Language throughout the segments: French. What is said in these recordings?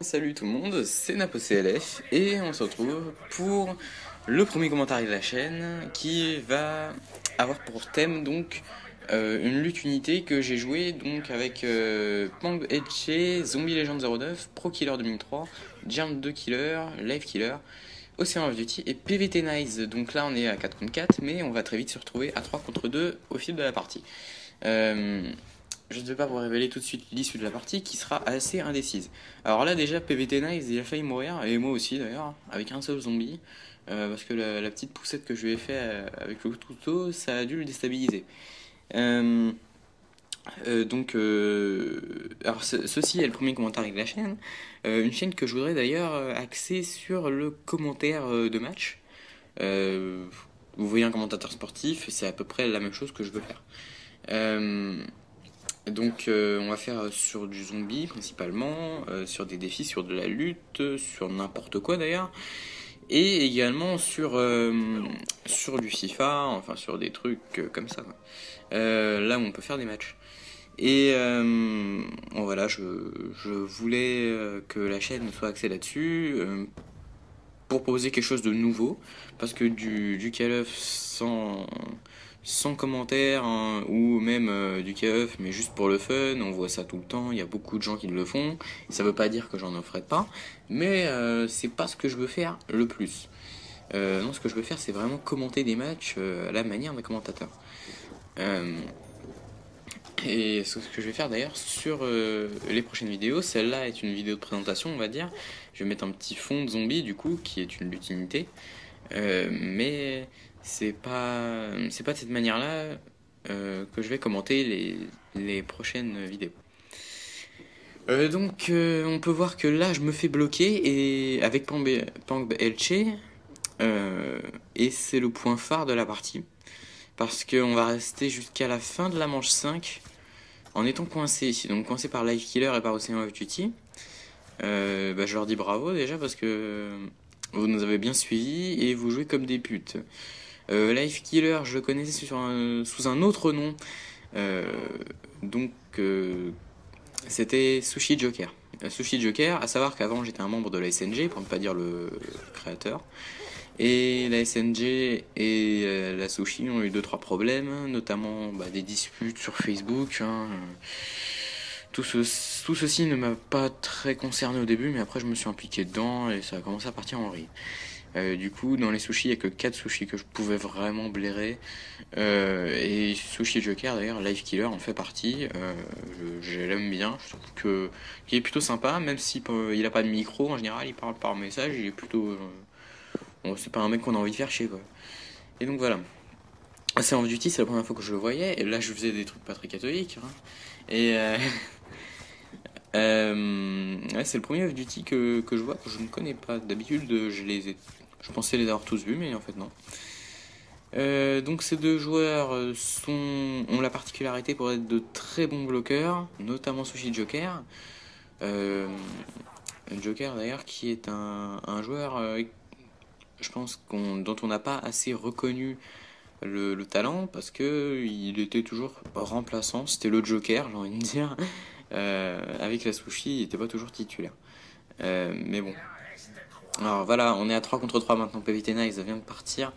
Salut tout le monde, c'est NapoCLF et on se retrouve pour le premier commentaire de la chaîne qui va avoir pour thème donc une lutte unité que j'ai joué donc avec Pang Etche, Zombie Legend 09, Pro Killer 2003, Germ 2 Killer, Live Killer, Ocean of Duty et PVT Nice. Donc là on est à 4 contre 4 mais on va très vite se retrouver à 3 contre 2 au fil de la partie. Je ne vais pas vous révéler tout de suite l'issue de la partie qui sera assez indécise. Alors là déjà PVT Nice il a failli mourir, et moi aussi d'ailleurs, avec un seul zombie, parce que la petite poussette que je lui ai fait avec le couteau, ça a dû le déstabiliser. Euh, alors ceci est le premier commentaire avec la chaîne, une chaîne que je voudrais d'ailleurs axer sur le commentaire de match. Euh, Vous voyez un commentateur sportif, c'est à peu près la même chose que je veux faire. On va faire sur du zombie principalement, sur des défis, sur de la lutte, sur n'importe quoi d'ailleurs, et également sur du FIFA, enfin sur des trucs comme ça, quoi. Là où on peut faire des matchs. Voilà, je voulais que la chaîne soit axée là-dessus, pour proposer quelque chose de nouveau, parce que du Call of sans commentaire, hein, ou même du KF mais juste pour le fun, on voit ça tout le temps, il y a beaucoup de gens qui le font, et ça veut pas dire que j'en offrais pas, mais c'est pas ce que je veux faire le plus. Non, ce que je veux faire, c'est vraiment commenter des matchs à la manière d'un commentateur. Euh, et ce que je vais faire d'ailleurs sur les prochaines vidéos, celle-là est une vidéo de présentation, on va dire. Je vais mettre un petit fond de zombie du coup, qui est une lutte unité. Mais c'est pas de cette manière-là que je vais commenter les prochaines vidéos. On peut voir que là je me fais bloquer et avec Pang Elche, et c'est le point phare de la partie parce qu'on va rester jusqu'à la fin de la manche 5 en étant coincé ici, donc coincé par Life Killer et par Ocean of Duty. Je leur dis bravo déjà parce que vous nous avez bien suivis et vous jouez comme des putes. Life Killer, je le connaissais sous un autre nom. Euh, donc, C'était Sushi Joker. Sushi Joker, à savoir qu'avant j'étais un membre de la SNG, pour ne pas dire le créateur. Et la SNG et la Sushi ont eu deux trois problèmes, notamment des disputes sur Facebook, hein. Tout ceci ne m'a pas très concerné au début, mais après je me suis impliqué dedans et ça a commencé à partir en vrille. Du coup, dans les sushis, il n'y a que 4 sushis que je pouvais vraiment blairer. Et Sushi Joker, d'ailleurs, Life Killer en fait partie. Je l'aime bien. Je trouve qu'il est plutôt sympa, même si il a pas de micro en général, il parle par message. Il est plutôt. Bon, c'est pas un mec qu'on a envie de faire chier, quoi. Et donc voilà. C'est en Duty, c'est la première fois que je le voyais. Et là, je faisais des trucs pas très catholiques, hein. Et. Ouais, c'est le premier Off Duty que je vois, que je ne connais pas. D'habitude, je pensais les avoir tous vus, mais en fait non. Donc ces deux joueurs ont la particularité pour être de très bons bloqueurs, notamment Sushi Joker. Euh, Joker d'ailleurs qui est un joueur, je pense dont on n'a pas assez reconnu le talent parce que il était toujours remplaçant, c'était le Joker, j'ai envie de dire. Avec la Sushi, il n'était pas toujours titulaire. Mais bon. Alors voilà, on est à 3 contre 3 maintenant, PVT Nice vient de partir.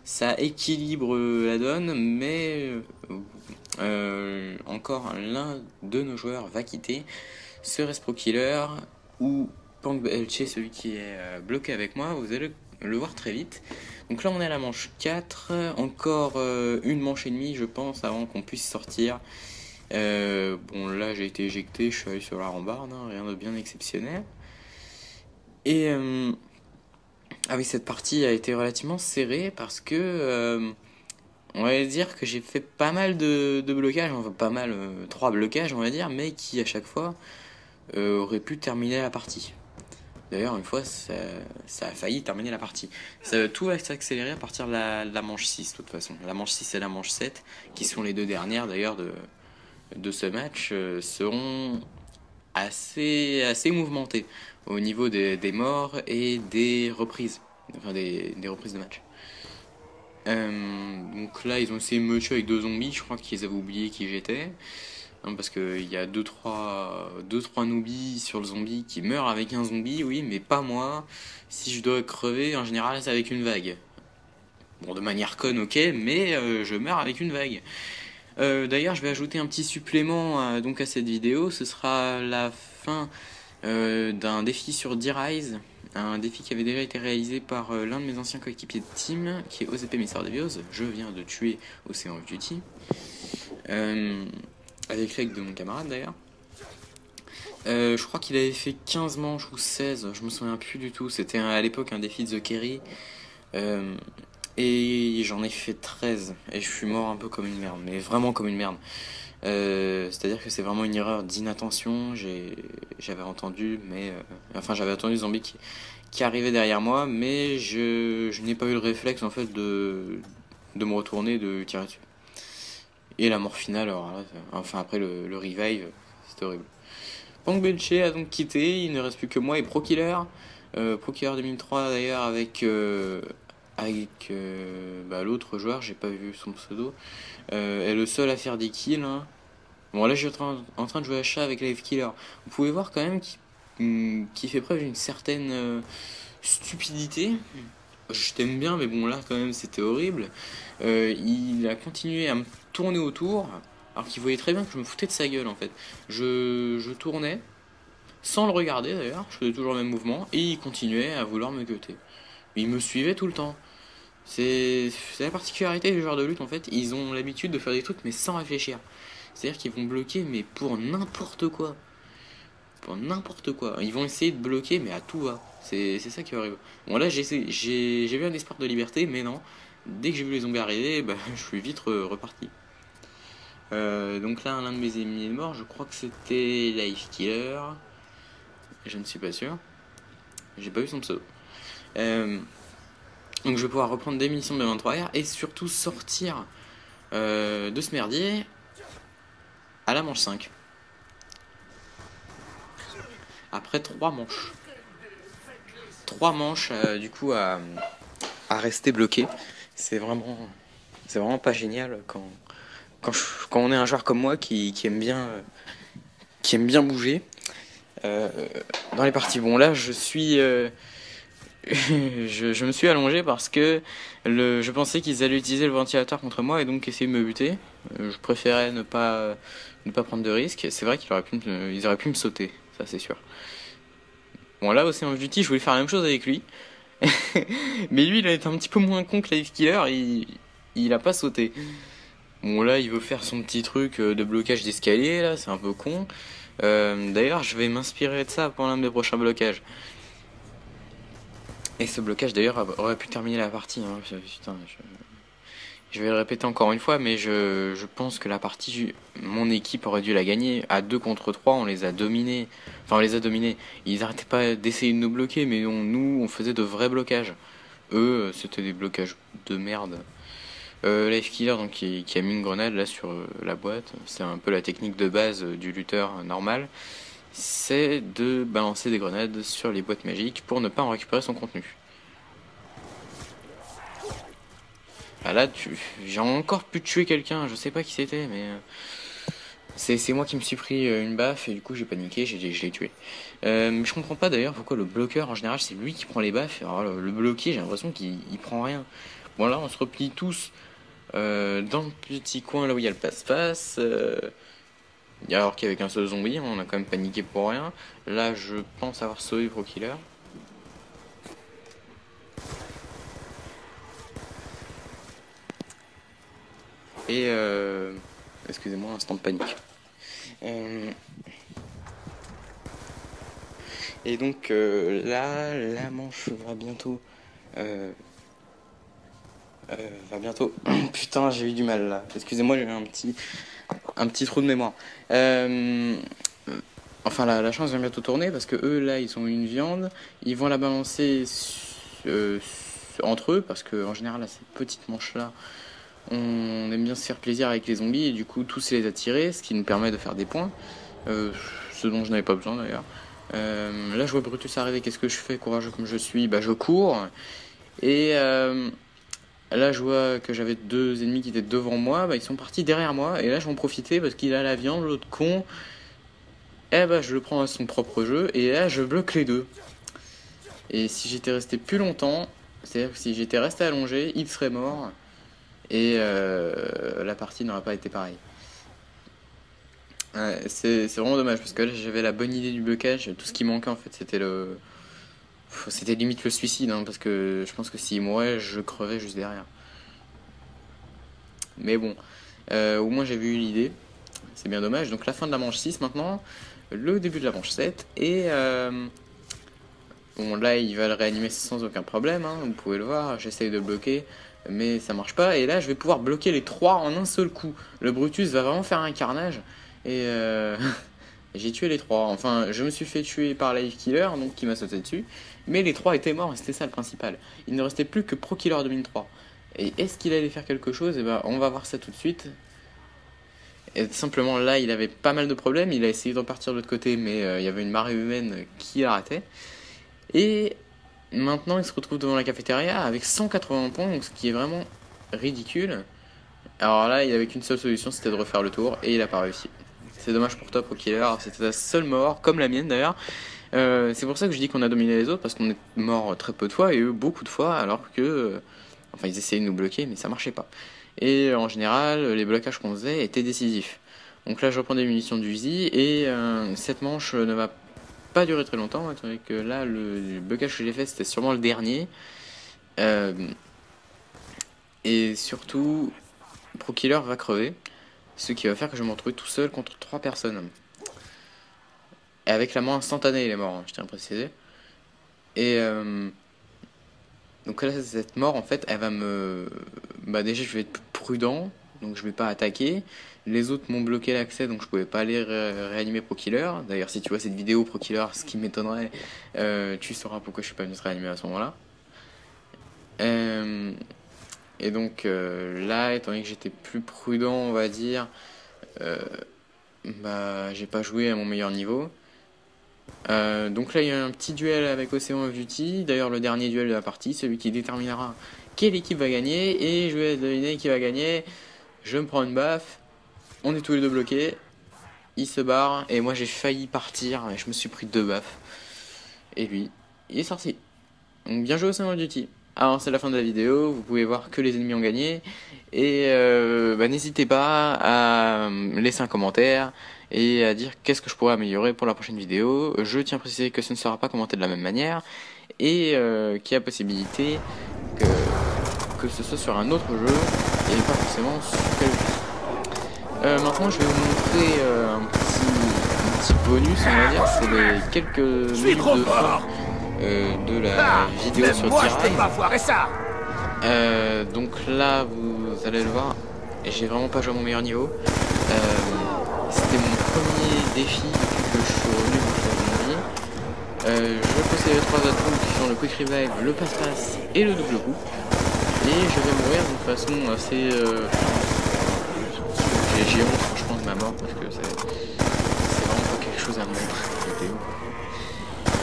Ça équilibre la donne, mais encore l'un de nos joueurs va quitter. Serait-ce Pro Killer ou Pang Elche, celui qui est bloqué avec moi, vous allez le voir très vite. Donc là on est à la manche 4, encore une manche et demie je pense avant qu'on puisse sortir. Bon là j'ai été éjecté, je suis allé sur la rambarde, hein, rien de bien exceptionnel. Et ah oui, cette partie a été relativement serrée parce que on va dire que j'ai fait pas mal de blocages, enfin pas mal, 3 blocages on va dire, mais qui à chaque fois auraient pu terminer la partie. D'ailleurs, une fois, ça a failli terminer la partie. Tout va s'accélérer à partir de la manche 6, de toute façon. La manche 6 et la manche 7, qui sont les deux dernières d'ailleurs de ce match, seront assez mouvementées au niveau des morts et des reprises. Enfin, des reprises de match. Donc là, ils ont essayé de me tuer avec 2 zombies. Je crois qu'ils avaient oublié qui j'étais. hein, parce qu'il y a deux trois noobies sur le zombie qui meurent avec un zombie, oui, mais pas moi. Si je dois crever, en général, c'est avec une vague. Bon, de manière conne, ok, mais je meurs avec une vague. D'ailleurs, je vais ajouter un petit supplément donc à cette vidéo. Ce sera la fin d'un défi sur D-Rise, un défi qui avait déjà été réalisé par l'un de mes anciens coéquipiers de team, qui est OZP Mr. Devios. Je viens de tuer Ocean of Duty, avec l'aide de mon camarade d'ailleurs. Je crois qu'il avait fait 15 manches ou 16, je me souviens plus du tout. C'était à l'époque un défi de The Kerry. Et j'en ai fait 13 et je suis mort un peu comme une merde, mais vraiment comme une merde. C'est-à-dire que c'est vraiment une erreur d'inattention. J'avais entendu, j'avais entendu le zombie qui arrivait derrière moi, mais je n'ai pas eu le réflexe en fait de me retourner, de tirer dessus. Et la mort finale, alors là, enfin après le revive, c'était horrible. Pong Belche a donc quitté, il ne reste plus que moi et ProKiller. ProKiller 2003 d'ailleurs avec l'autre joueur, j'ai pas vu son pseudo, est le seul à faire des kills, hein. Bon là je suis en train de jouer à chat avec Life Killer. Vous pouvez voir quand même qu'il fait preuve d'une certaine stupidité. Je t'aime bien, mais bon là quand même c'était horrible. Il a continué à me tourner autour alors qu'il voyait très bien que je me foutais de sa gueule en fait. Je tournais sans le regarder d'ailleurs, je faisais toujours le même mouvement et il continuait à vouloir me gueuter. Il me suivait tout le temps. C'est la particularité des joueurs de lutte en fait, ils ont l'habitude de faire des trucs mais sans réfléchir. C'est-à-dire qu'ils vont bloquer mais pour n'importe quoi. Pour n'importe quoi. Ils vont essayer de bloquer mais à tout va. C'est ça qui arrive. Bon là j'ai vu un espoir de liberté mais non. Dès que j'ai vu les zombies arriver, je suis vite reparti. Donc là l'un de mes ennemis est mort, je crois que c'était Life Killer. Je ne suis pas sûr. J'ai pas vu son pseudo. Donc je vais pouvoir reprendre des munitions de 23R et surtout sortir de ce merdier à la manche 5. Après 3 manches. 3 manches du coup à rester bloqué. C'est vraiment pas génial quand on est un joueur comme moi qui aime bien bouger dans les parties. Bon là je suis je me suis allongé parce que je pensais qu'ils allaient utiliser le ventilateur contre moi et donc essayer de me buter. Je préférais ne pas prendre de risques. C'est vrai qu'ils auraient pu me sauter, ça c'est sûr. Bon là Ocean of Duty, je voulais faire la même chose avec lui. Mais lui il a été un petit peu moins con que Life Killer, il a pas sauté. Bon là il veut faire son petit truc de blocage d'escalier là, c'est un peu con. D'ailleurs je vais m'inspirer de ça pour l'un de mes prochains blocages. Et ce blocage d'ailleurs aurait pu terminer la partie, hein. Putain, je vais le répéter encore une fois, mais je pense que la partie, mon équipe aurait dû la gagner. À 2 contre 3, on les a dominés. Enfin, on les a dominés. Ils arrêtaient pas d'essayer de nous bloquer, mais nous, on faisait de vrais blocages. Eux, c'était des blocages de merde. Life Killer, donc, qui a mis une grenade là sur la boîte. C'est un peu la technique de base du lutteur normal. C'est de balancer des grenades sur les boîtes magiques pour ne pas en récupérer son contenu. Ah là, j'ai encore pu tuer quelqu'un, je sais pas qui c'était, mais c'est moi qui me suis pris une baffe et du coup j'ai paniqué, je l'ai tué. Mais je comprends pas d'ailleurs pourquoi le bloqueur en général c'est lui qui prend les baffes. Alors le bloqué, j'ai l'impression qu'il prend rien. Bon là on se replie tous dans le petit coin là où il y a le passe-passe. Alors qu'avec un seul zombie, on a quand même paniqué pour rien. Là je pense avoir sauvé ProKiller. Et excusez-moi, instant de panique. Et donc là, la manche va bientôt. Putain, j'ai eu du mal là. Excusez-moi, j'ai eu un petit trou de mémoire. Enfin, la chance vient bientôt tourner parce que eux là, ils ont une viande. Ils vont la balancer entre eux parce que en général, à cette petite manche là. On aime bien se faire plaisir avec les zombies et du coup tous les attirer, ce qui nous permet de faire des points, ce dont je n'avais pas besoin d'ailleurs. Là je vois Brutus arriver, qu'est-ce que je fais, courageux comme je suis, je cours et là je vois que j'avais 2 ennemis qui étaient devant moi, bah, ils sont partis derrière moi, et là j'en profitais parce qu'il a la viande, l'autre con, et bah je le prends à son propre jeu, et là je bloque les deux. Et si j'étais resté plus longtemps, c'est-à-dire que si j'étais resté allongé, il serait mort, et la partie n'aurait pas été pareille. Ouais, c'est vraiment dommage, parce que là j'avais la bonne idée du blocage, tout ce qui manquait en fait c'était limite le suicide, hein, parce que je pense que s'il mourait, je crevais juste derrière. Mais bon, au moins j'avais eu l'idée. C'est bien dommage. Donc la fin de la manche 6 maintenant, le début de la manche 7. Et bon, là il va le réanimer sans aucun problème, hein, vous pouvez le voir. J'essaye de bloquer, mais ça marche pas. Et là je vais pouvoir bloquer les 3 en un seul coup. Le Brutus va vraiment faire un carnage. Et j'ai tué les 3. Enfin, je me suis fait tuer par Life Killer, donc qui m'a sauté dessus. Mais les 3 étaient morts et c'était ça le principal. Il ne restait plus que Pro Killer 2003. Et est-ce qu'il allait faire quelque chose? Et ben, on va voir ça tout de suite. Et simplement là, il avait pas mal de problèmes. Il a essayé de repartir de l'autre côté, mais il y avait une marée humaine qui l'arrêtait. Et maintenant, il se retrouve devant la cafétéria avec 180 points, donc ce qui est vraiment ridicule. Alors là, il avait qu'une seule solution, c'était de refaire le tour, et il a pas réussi. C'est dommage pour toi, Pro Killer. C'était ta seule mort, comme la mienne d'ailleurs. C'est pour ça que je dis qu'on a dominé les autres, parce qu'on est mort très peu de fois, et eux beaucoup de fois, alors que... Enfin, ils essayaient de nous bloquer, mais ça marchait pas. Et en général, les blocages qu'on faisait étaient décisifs. Donc là, je reprends des munitions d'Uzi, et cette manche ne va pas durer très longtemps, étant donné que là, le blocage que j'ai fait, c'était sûrement le dernier. Et surtout, Pro Killer va crever, ce qui va faire que je vais me retrouver tout seul contre 3 personnes. Et avec la mort instantanée, il est mort, hein, je tiens à préciser. Et donc là, cette mort, en fait, elle va me... Bah déjà, je vais être plus prudent, donc je vais pas attaquer. Les autres m'ont bloqué l'accès, donc je pouvais pas aller réanimer Pro Killer. D'ailleurs, si tu vois cette vidéo Pro Killer, ce qui m'étonnerait, tu sauras pourquoi je suis pas venu te réanimer à ce moment-là. Et donc là, étant donné que j'étais plus prudent, on va dire, bah j'ai pas joué à mon meilleur niveau. Donc là il y a un petit duel avec Ocean of Duty, d'ailleurs le dernier duel de la partie, celui qui déterminera quelle équipe va gagner, et je vais deviner qui va gagner. Je me prends une baffe, on est tous les deux bloqués, il se barre, et moi j'ai failli partir, mais je me suis pris 2 baffes, et lui, il est sorti. Donc bien joué Ocean of Duty. Alors c'est la fin de la vidéo, vous pouvez voir que les ennemis ont gagné, et bah, n'hésitez pas à laisser un commentaire et à dire qu'est-ce que je pourrais améliorer pour la prochaine vidéo. Je tiens à préciser que ce ne sera pas commenté de la même manière, et qu'il y a possibilité que ce soit sur un autre jeu, et pas forcément sur quel jeu. Maintenant je vais vous montrer un petit bonus, on va dire, c'est les quelques minutes de fin de la vidéo sur T-Rise. Donc là vous allez le voir, j'ai vraiment pas joué à mon meilleur niveau. C'était mon premier défi depuis que je suis revenu dans cette vie. Je possède les 3 atouts qui sont le Quick Revive, le passe-passe et le double coup. Et je vais mourir d'une façon assez... J'ai honte franchement de ma mort, parce que c'est vraiment pas quelque chose à montrer cette vidéo.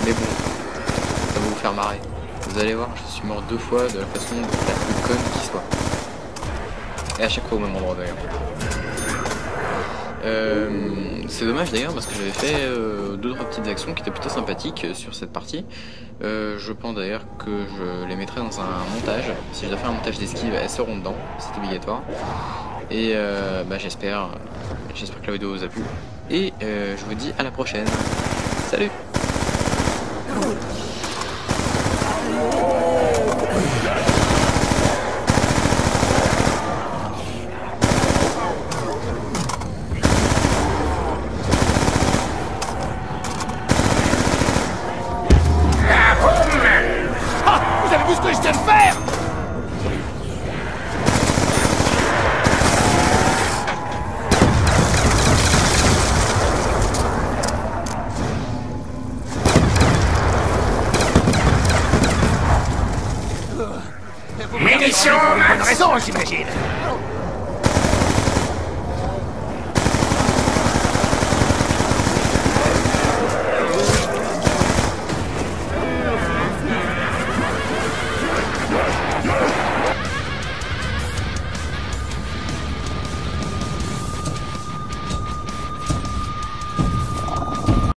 Mais bon, ça va vous faire marrer. Vous allez voir, je suis mort 2 fois de la façon la plus conne qui soit. Et à chaque fois au même endroit d'ailleurs. C'est dommage d'ailleurs parce que j'avais fait 2-3 petites actions qui étaient plutôt sympathiques sur cette partie. Je pense d'ailleurs que je les mettrai dans un montage. Si je dois faire un montage d'esquive, elles seront dedans, c'est obligatoire. Et bah, j'espère que la vidéo vous a plu. Et je vous dis à la prochaine. Salut! Vous avez vu ce que je viens de faire? Munitions! Bonne raison, j'imagine.